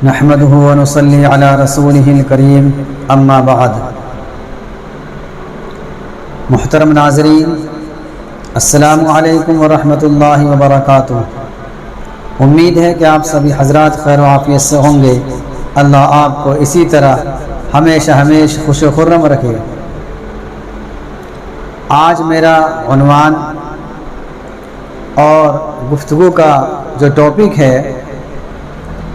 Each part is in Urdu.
نحمده ونصلي على رسوله الكريم اما بعد۔ محترم ناظرین، السلام علیکم ورحمۃ اللہ وبرکاتہ۔ امید ہے کہ آپ سبھی حضرات خیر و عافیت سے ہوں گے۔ اللہ آپ کو اسی طرح ہمیشہ خوش و خرم رکھے۔ آج میرا عنوان اور گفتگو کا جو ٹاپک ہے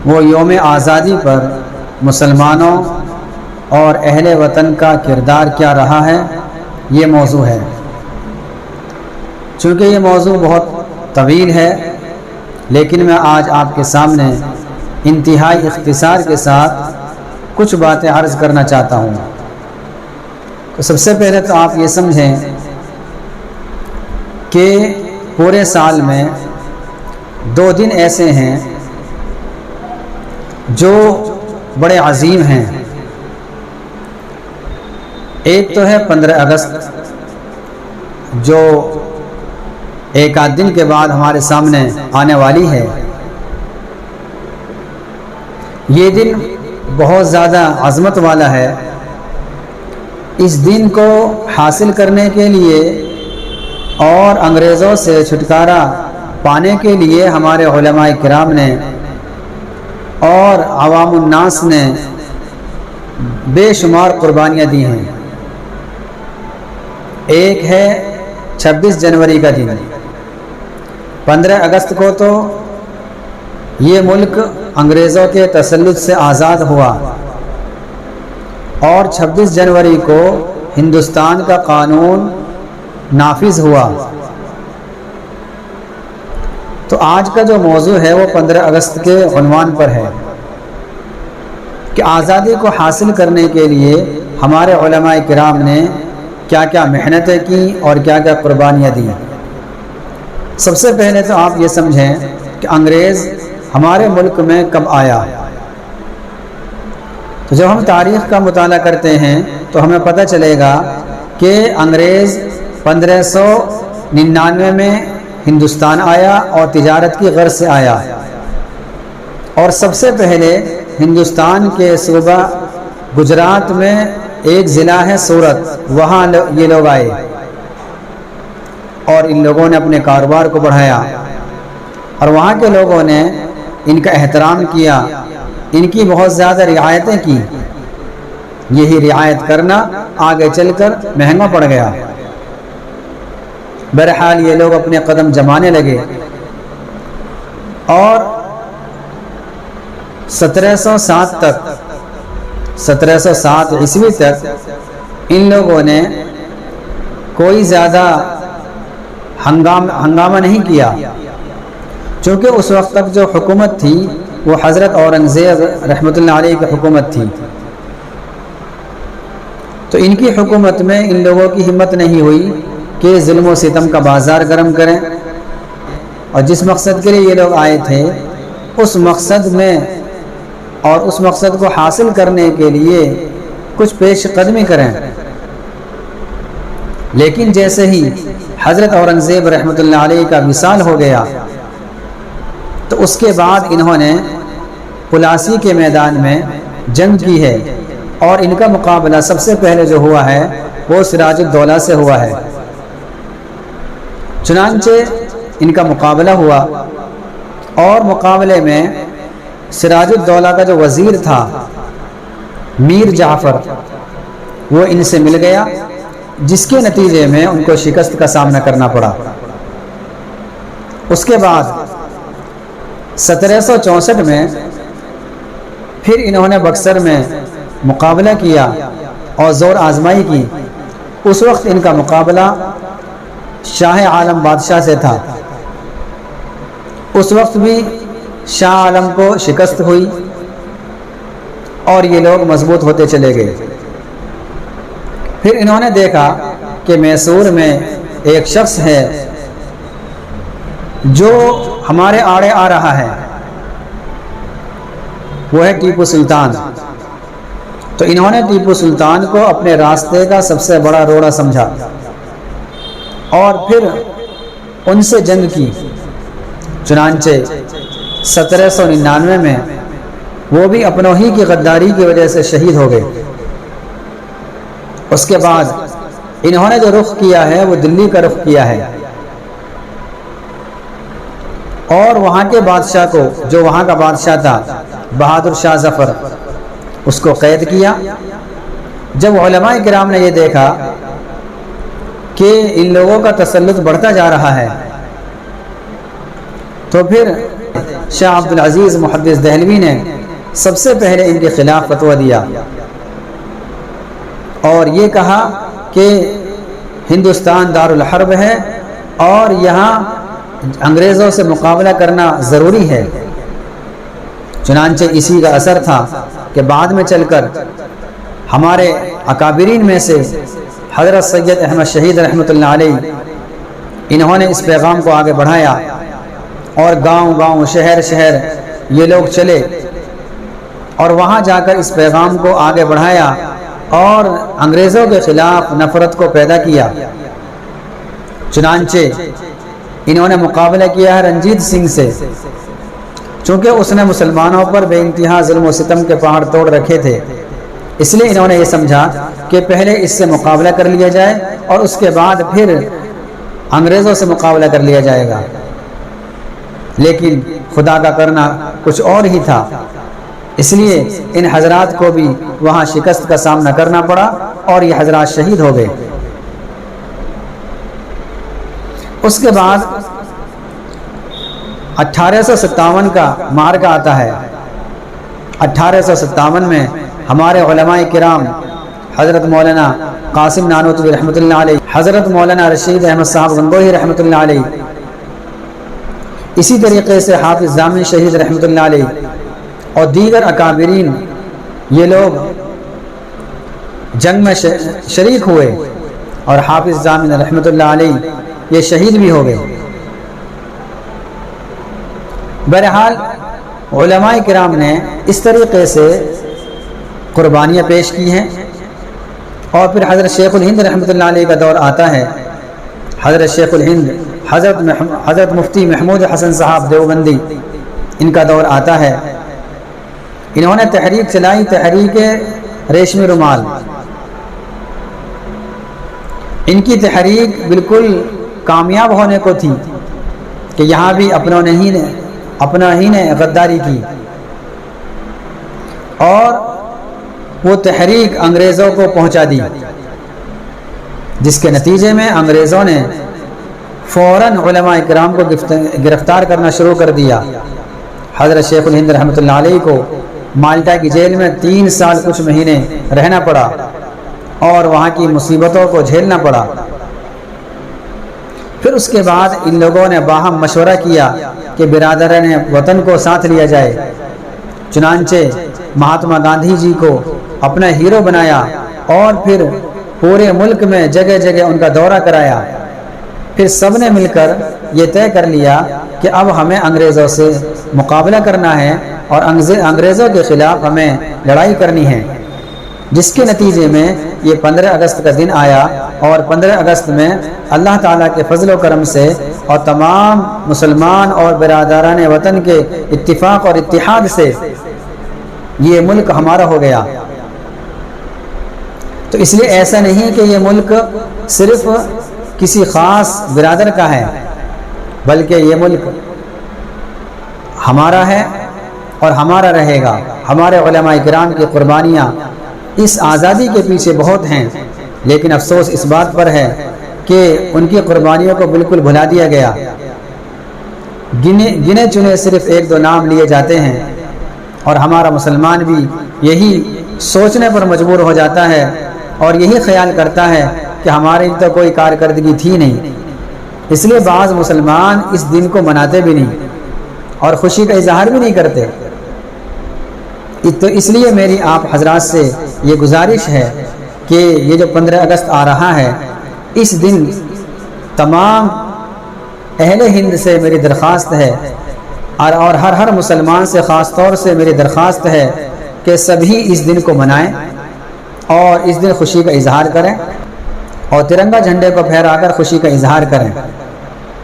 وہ یوم آزادی پر مسلمانوں اور اہل وطن کا کردار کیا رہا ہے، یہ موضوع ہے۔ چونکہ یہ موضوع بہت طویل ہے، لیکن میں آج آپ کے سامنے انتہائی اختصار کے ساتھ کچھ باتیں عرض کرنا چاہتا ہوں۔ تو سب سے پہلے تو آپ یہ سمجھیں کہ پورے سال میں 2 دن ایسے ہیں جو بڑے عظیم ہیں۔ ایک تو ہے 15 اگست، جو ایک آدھ دن کے بعد ہمارے سامنے آنے والی ہے۔ یہ دن بہت زیادہ عظمت والا ہے۔ اس دن کو حاصل کرنے کے لیے اور انگریزوں سے چھٹکارا پانے کے لیے ہمارے علماء کرام نے اور عوام الناس نے بے شمار قربانیاں دی ہیں۔ ایک ہے 26 جنوری کا دن۔ 15 اگست کو تو یہ ملک انگریزوں کے تسلط سے آزاد ہوا، اور 26 جنوری کو ہندوستان کا قانون نافذ ہوا۔ تو آج کا جو موضوع ہے وہ 15 اگست کے عنوان پر ہے کہ آزادی کو حاصل کرنے کے لیے ہمارے علماء کرام نے کیا کیا محنتیں کی اور کیا کیا قربانیاں دی۔ سب سے پہلے تو آپ یہ سمجھیں کہ انگریز ہمارے ملک میں کب آیا۔ تو جب ہم تاریخ کا مطالعہ کرتے ہیں تو ہمیں پتہ چلے گا کہ انگریز 1599 میں ہندوستان آیا اور تجارت کی غرض سے آیا، اور سب سے پہلے ہندوستان کے صوبہ گجرات میں ایک ضلع ہے سورت، وہاں یہ لوگ آئے اور ان لوگوں نے اپنے کاروبار کو بڑھایا، اور وہاں کے لوگوں نے ان کا احترام کیا، ان کی بہت زیادہ رعایتیں کی۔ یہی رعایت کرنا آگے چل کر مہنگا پڑ گیا۔ بہرحال یہ لوگ اپنے قدم جمانے لگے، اور 1707 عیسوی تک ان لوگوں نے کوئی زیادہ ہنگامہ نہیں کیا، چونکہ اس وقت تک جو حکومت تھی وہ حضرت اورنگزیب رحمۃ اللہ علیہ کی حکومت تھی۔ تو ان کی حکومت میں ان لوگوں کی ہمت نہیں ہوئی کہ ظلم و ستم کا بازار گرم کریں، اور جس مقصد کے لیے یہ لوگ آئے تھے اس مقصد میں اور اس مقصد کو حاصل کرنے کے لیے کچھ پیش قدمی کریں۔ لیکن جیسے ہی حضرت اورنگزیب رحمۃ اللہ علیہ کا وصال ہو گیا تو اس کے بعد انہوں نے پلاسی کے میدان میں جنگ کی ہے، اور ان کا مقابلہ سب سے پہلے جو ہوا ہے وہ سراج الدولہ سے ہوا ہے۔ چنانچہ ان کا مقابلہ ہوا، اور مقابلے میں سراج الدولہ کا جو وزیر تھا میر جعفر، وہ ان سے مل گیا، جس کے نتیجے میں ان کو شکست کا سامنا کرنا پڑا۔ اس کے بعد 1764 میں پھر انہوں نے بکسر میں مقابلہ کیا اور زور آزمائی کی۔ اس وقت ان کا مقابلہ شاہ عالم بادشاہ سے تھا۔ اس وقت بھی شاہ عالم کو شکست ہوئی، اور یہ لوگ مضبوط ہوتے چلے گئے۔ پھر انہوں نے دیکھا کہ میسور میں ایک شخص ہے جو ہمارے آڑے آ رہا ہے، وہ ہے ٹیپو سلطان۔ تو انہوں نے ٹیپو سلطان کو اپنے راستے کا سب سے بڑا روڑا سمجھا، اور پھر ان سے جنگ کی۔ چنانچہ 1799 میں وہ بھی اپنوں ہی کی غداری کی وجہ سے شہید ہو گئے۔ اس کے بعد انہوں نے جو رخ کیا ہے وہ دلی کا رخ کیا ہے، اور وہاں کے بادشاہ کو، جو وہاں کا بادشاہ تھا بہادر شاہ ظفر، اس کو قید کیا۔ جب علماء کرام نے یہ دیکھا کہ ان لوگوں کا تسلط بڑھتا جا رہا ہے، تو پھر شاہ عبدالعزیز محدث دہلوی نے سب سے پہلے ان کے خلاف فتویٰ دیا اور یہ کہا کہ ہندوستان دارالحرب ہے اور یہاں انگریزوں سے مقابلہ کرنا ضروری ہے۔ چنانچہ اسی کا اثر تھا کہ بعد میں چل کر ہمارے اکابرین میں سے حضرت سید احمد شہید رحمۃ اللہ علیہ، انہوں نے اس پیغام کو آگے بڑھایا اور گاؤں گاؤں شہر شہر یہ لوگ چلے اور وہاں جا کر اس پیغام کو آگے بڑھایا اور انگریزوں کے خلاف نفرت کو پیدا کیا۔ چنانچہ انہوں نے مقابلہ کیا ہے رنجیت سنگھ سے، چونکہ اس نے مسلمانوں پر بے انتہا ظلم و ستم کے پہاڑ توڑ رکھے تھے، اس لیے انہوں نے یہ سمجھا کہ پہلے اس سے مقابلہ کر لیا جائے اور اس کے بعد پھر انگریزوں سے مقابلہ کر لیا جائے گا۔ لیکن خدا کا کرنا کچھ اور ہی تھا، اس لیے ان حضرات کو بھی وہاں شکست کا سامنا کرنا پڑا اور یہ حضرات شہید ہو گئے۔ اس کے بعد 1857 کا معرکہ آتا ہے۔ 1857 میں ہمارے علماء کرام حضرت مولانا قاسم نانوتوی رحمۃ اللہ علیہ، حضرت مولانا رشید احمد صاحب گنگوہی رحمۃ اللہ علیہ، اسی طریقے سے حافظ ضامن شہید رحمۃ اللہ علیہ اور دیگر اکابرین، یہ لوگ جنگ میں شریک ہوئے اور حافظ ضامن رحمۃ اللہ علیہ یہ شہید بھی ہو گئے۔ بہرحال علماء کرام نے اس طریقے سے قربانیاں پیش کی ہیں، اور پھر حضرت شیخ الہند رحمۃ اللہ علیہ کا دور آتا ہے۔ حضرت شیخ الہند حضرت مفتی محمود حسن صاحب دیوبندی، ان کا دور آتا ہے۔ انہوں نے تحریک چلائی، تحریک ریشمی رومال۔ ان کی تحریک بالکل کامیاب ہونے کو تھی کہ یہاں بھی اپنا ہی نے غداری کی، اور وہ تحریک انگریزوں کو پہنچا دی، جس کے نتیجے میں انگریزوں نے فوراً علماء کرام کو گرفتار کرنا شروع کر دیا۔ حضرت شیخ الہند رحمۃ اللہ علیہ کو مالٹا کی جیل میں 3 سال کچھ مہینے رہنا پڑا اور وہاں کی مصیبتوں کو جھیلنا پڑا۔ پھر اس کے بعد ان لوگوں نے باہم مشورہ کیا کہ برادران وطن کو ساتھ لیا جائے۔ چنانچہ مہاتما گاندھی جی کو اپنا ہیرو بنایا اور پھر پورے ملک میں جگہ جگہ ان کا دورہ کرایا۔ پھر سب نے مل کر یہ طے کر لیا کہ اب ہمیں انگریزوں سے مقابلہ کرنا ہے اور انگریزوں کے خلاف ہمیں لڑائی کرنی ہے، جس کے نتیجے میں یہ 15 اگست کا دن آیا، اور 15 اگست میں اللہ تعالیٰ کے فضل و کرم سے اور تمام مسلمان اور برادران وطن کے اتفاق اور اتحاد سے یہ ملک ہمارا ہو گیا۔ تو اس لیے ایسا نہیں کہ یہ ملک صرف کسی خاص برادر کا ہے، بلکہ یہ ملک ہمارا ہے اور ہمارا رہے گا۔ ہمارے علماء کرام کی قربانیاں اس آزادی کے پیچھے بہت ہیں، لیکن افسوس اس بات پر ہے کہ ان کی قربانیوں کو بالکل بھلا دیا گیا۔ گنے چنے صرف 1-2 نام لیے جاتے ہیں، اور ہمارا مسلمان بھی یہی سوچنے پر مجبور ہو جاتا ہے اور یہی خیال کرتا ہے کہ ہماری تو کوئی کارکردگی تھی نہیں، اس لیے بعض مسلمان اس دن کو مناتے بھی نہیں اور خوشی کا اظہار بھی نہیں کرتے۔ تو اس لیے میری آپ حضرات سے یہ گزارش ہے کہ یہ جو 15 اگست آ رہا ہے، اس دن تمام اہل ہند سے میری درخواست ہے اور ہر مسلمان سے خاص طور سے میری درخواست ہے کہ سبھی اس دن کو منائیں اور اس دن خوشی کا اظہار کریں اور ترنگا جھنڈے کو پھہرا کر خوشی کا اظہار کریں۔